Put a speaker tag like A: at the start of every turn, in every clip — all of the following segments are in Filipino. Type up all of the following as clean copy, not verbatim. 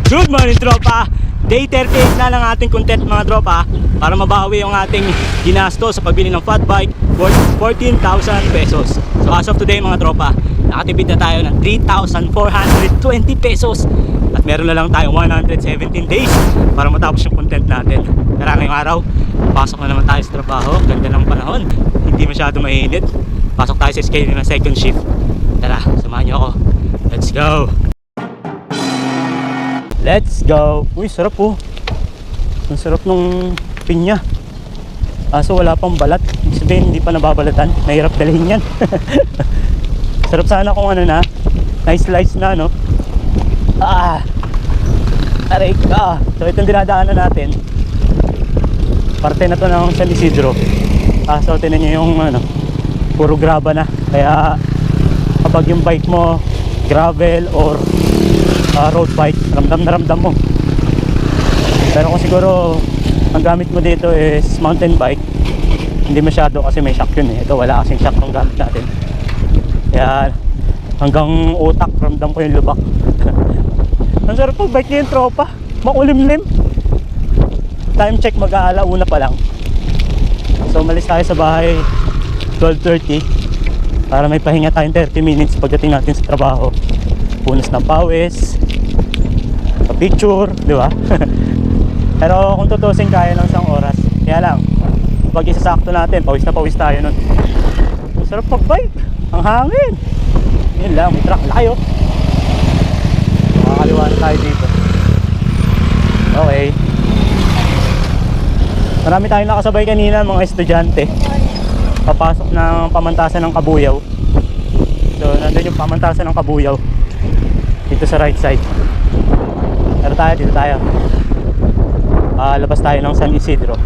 A: Good morning, tropa! Day 38 na ng ating content, mga tropa, para mabawi yung ating ginasto sa pagbili ng fat bike worth 14,000 pesos. So as of today, mga tropa, nakatipid na tayo ng 3,420 pesos at meron na lang tayong 117 days para matapos yung content natin. Tara, ngayong araw, pasok na naman tayo sa trabaho. Ganda ng panahon, hindi masyado mainit. Pasok tayo sa schedule ng second shift. Tara, samahan niyo ako. Let's go! Let's go! Uy, sarap po. Ang sarap ng pinya. So wala pang balat. Ibig sabihin, hindi pa nababalatan. Mahirap dalhin yan. Sarap sana kung ano na, nice slice na, no? Aray ka! So itong dinadaanan natin, parte na to ng San Isidro. So tinan nyo yung ano, puro graba na. Kaya kapag yung bike mo gravel or road bike, ramdam na ramdam mo. Pero kung siguro ang gamit mo dito is mountain bike, hindi masyado kasi may shock yun eh. Ito wala kasing shock ng gamit natin. Kaya hanggang utak ramdam ko yung lubak. Ang sarap pag bike niya yung tropa, makulimlim. Time check, mag-aalauna pa lang. So umalis tayo sa bahay 12:30 para may pahinga tayong 30 minutes pagdating natin sa trabaho. Punas ng pawis, picture, di ba? Pero kung tutusin, kaya ng isang oras. Kaya lang, pag isasakto natin, pawis na pawis tayo nun. Masarap pag-bike, ang hangin. Yun lang, may truck, laki oh. Makakaliwa na tayo dito. Okay. Marami tayong nakasabay kanina, mga estudyante. Papasok ng pamantasan ng Kabuyaw. So, nandun yung pamantasan ng Kabuyaw dito sa right side. Pero tayo, dito tayo. Labas tayo ng San Isidro.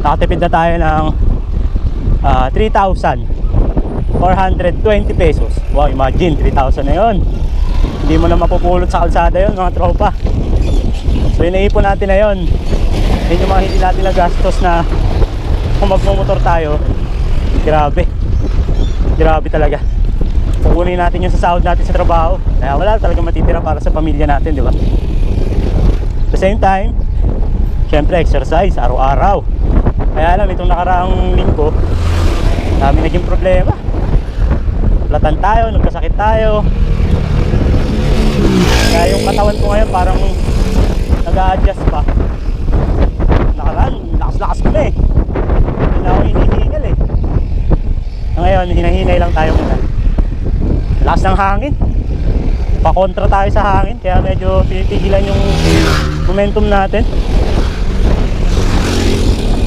A: Nakatipid na tayo ng 3,420 pesos. Wow, imagine, 3,000 na yun. Hindi mo na mapupulot sa kalsada yun, mga tropa. So inaipon natin na yun. Yun yung mga hindi natin na gastos na kung magmumotor tayo. Grabe. Grabe talaga. Kukunin natin yung sa sahod natin sa trabaho. Kaya wala talaga matitira para sa pamilya natin, di ba? At the same time, syempre exercise araw-araw. Kaya alam, itong nakaraang linggo, dami naging problema. Platan tayo, nagkasakit tayo. Kaya yung katawan ko ngayon parang nag-a-adjust pa. Nakaraan, lakas-lakas ko na eh. Hindi na ako hinihingal eh. Ngayon, hinahinay lang tayo muna. Lakas ng hangin, pakontra tayo sa hangin, kaya medyo pinipigilan yung momentum natin.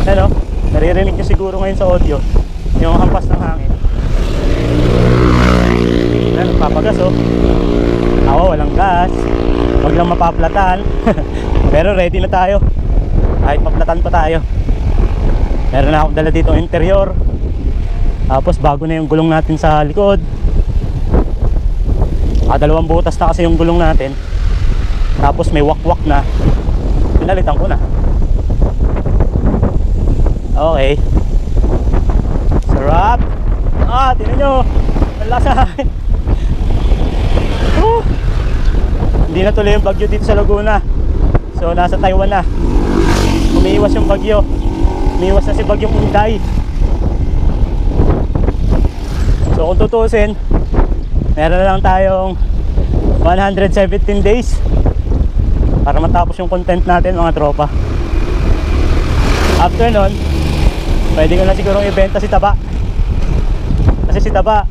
A: Ano, naririnig nyo siguro ngayon sa audio yung hampas ng hangin. Ano, papagas oh. Ako walang gas, wag lang mapaplatan. Pero ready na tayo, kahit maplatan pa tayo. Meron na akong dala dito interior. Tapos bago na yung gulong natin sa likod. Dalawang butas na kasi yung gulong natin. Tapos may wakwak na. Pinalitan ko na. Okay. Sarap. Tingnan nyo, ang lasa. Hindi na tuloy yung bagyo dito sa Laguna. So nasa Taiwan na. Umiiwas yung bagyo. Umiiwas na si bagyong Unday. So kung tutusin, meron na lang tayong 117 days para matapos yung content natin, mga tropa. After nun, pwede ko na sigurong ibenta si Taba. Kasi si Taba,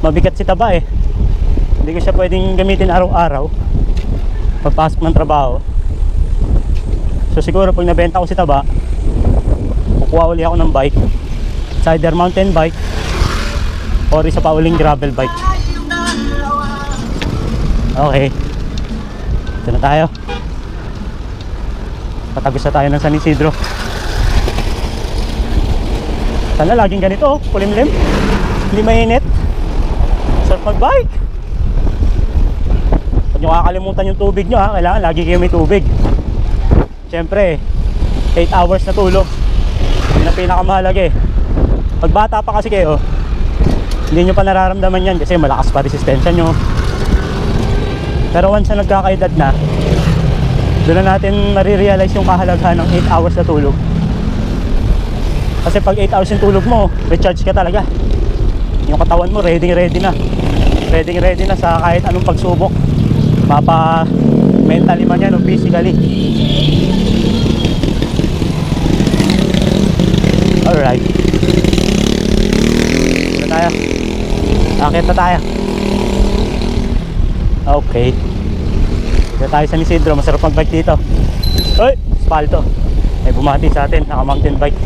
A: mabigat si Taba eh. Hindi ko siya pwedeng gamitin araw-araw pagpasok ng trabaho. So siguro pag nabenta ko si Taba, kukuha uli ako ng bike. It's either mountain bike or isa pa uling gravel bike. Okay, ito na tayo. Patagos na tayo ng San Isidro. Sana laging ganito, kulimlim, hindi mainit. Sarap mag-bike. Huwag nyo kakalimutan yung tubig nyo ha. Kailangan lagi kayo may tubig. Siyempre 8 hours na tulog, yun ang pinakamahalaga eh. Pag bata pa kasi kayo, hindi nyo pa nararamdaman yan kasi malakas pa resistensya nyo. Pero once na nagkakaedad na, doon na natin marirealize yung kahalagahan ng 8 hours na tulog. Kasi pag 8 hours yung tulog mo, recharge ka talaga. Yung katawan mo ready na. Ready na sa kahit anong pagsubok. Mapa mentally man yan o physically. Alright. Ito tayo. Akit na tayo. Okay. Dito tayo sa Isidro. Masarap mag-bike dito. Uy! Spalto. May bumati sa atin. Naka mountain bike.